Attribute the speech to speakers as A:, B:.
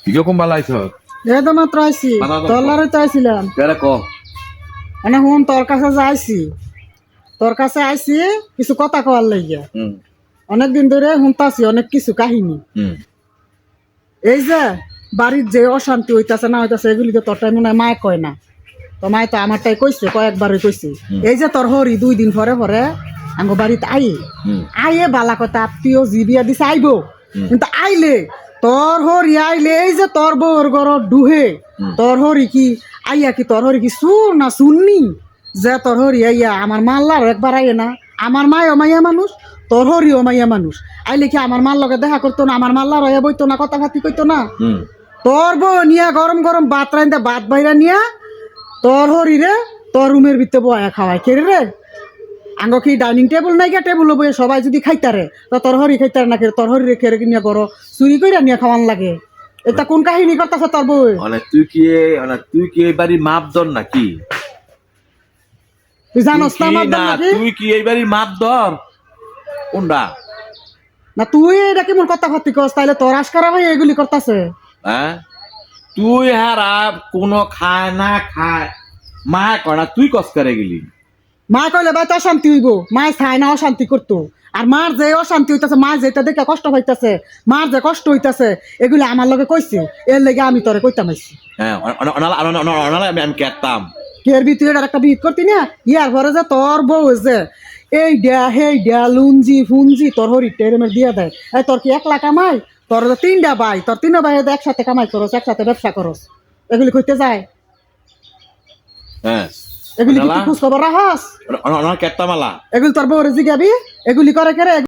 A: কিরকম বালাইছ?
B: এই তো মাত্র আইছি, তল্লারে তো আইছিলাম।
A: কেরে ক?
B: মানে হুন তোর কাছে যাইছি, তোর কাছে আইছি কিছু কথা কওয়ার লাগিয়া। অনেকদিন ধরে শুনতাছি অনেক কিছু কাহিনী। এই যে বাড়ির যে অশান্তি হইতাছে না হইতাছে এগুলি তো তোরটাই মনে হয় মায় কয় না, তো মায় তো আমারটাই কইছে, কয়েকবারই কইছে। এই যে তোর হরি 2 দিন পরে পরে আঙ্গো বাড়িতে আইয়ে বালা কথা আত্মীয় জি বিয়া দিছে আইব, কিন্তু আইলে তোর হরি আইলে এই যে তোর বউর ঘর ডুহে তোর হরি কি আইয়া কি তোর হরি কি সুর না শুননি যে তোর হরি আইয়া আমার মাল্লার একবার আইয়ে না। আমার মায়ও মাইয়া মানুষ, তোর হরিও মাইয়া মানুষ, আইলে কি আমার মার লগে দেখা করতো না, আমার মাল্লার হইয়া বইতো না, কথা ফাতি কইতো না। তোর বউ নিয়া গরম গরম ভাত রাইন্দা ভাত বাইরা নিয়া তোর হরি রে তোর রুমের ভিতরে বয়া খাওয়াই কে রে। আঙ্গ কি ডাইনিং টেবিল নাই, টেবিল বইয়ে সবাই যদি খাইতারে তো তোর হরি খাইতারে না, তোর হরি রে খেরে নিয়ে করো চুরি কইরা নিয়ে খাওয়ান লাগে। এটা কোন কাহিনী করতেছ তোর বউ?
A: তুই কি এই বাড়ির মাপদর নাকি?
B: তুই জানোস না আমার নাকি?
A: তুই কি এই বাড়ির মাপদর কোনটা?
B: না তুই এটা কেমন কথা ফাতি কস, তাইলে তোর আশকারা ভাই এগুলি করতেছে।
A: হ্যাঁ তুই হারা কোনো খায় না খায় মা কয় না, তুই কস করে গেলি।
B: মা কইলে ভাই তো অশান্তি হইব, মায় চায় না অশান্তি করতো। আর মার যে অশান্তি হইতাছে, মা যেটা দেখে কষ্ট হইতাছে, মার যে কষ্ট হইতাছে এগুলি আমার লগে কইছে, এর লেগে আমি তোরে কইতাম আইছি।
A: হ্যাঁ আমি কেতাম
B: কের ভিতরে একটা বিট করতি না, ইয়ার পরে যে তোর বউ যে এই ডা হেই ডা লুঞ্জি ফুঞ্জি তোর হরি টেরেমের দিয়া দেয়। এই তোর কি 1 লাখ কামাই? তোর 3টা ভাই, তোর 3 ভাই একসাথে কামাই করস, একসাথে ব্যবসা করস, এগুলি কইতে যায়?
A: হ্যাঁ
B: এগুলি কি খোঁজ খবর রাখস?
A: কেতাম আলা
B: এগুলি তোর বউরে জিগাবি এগুলি করে কেরে।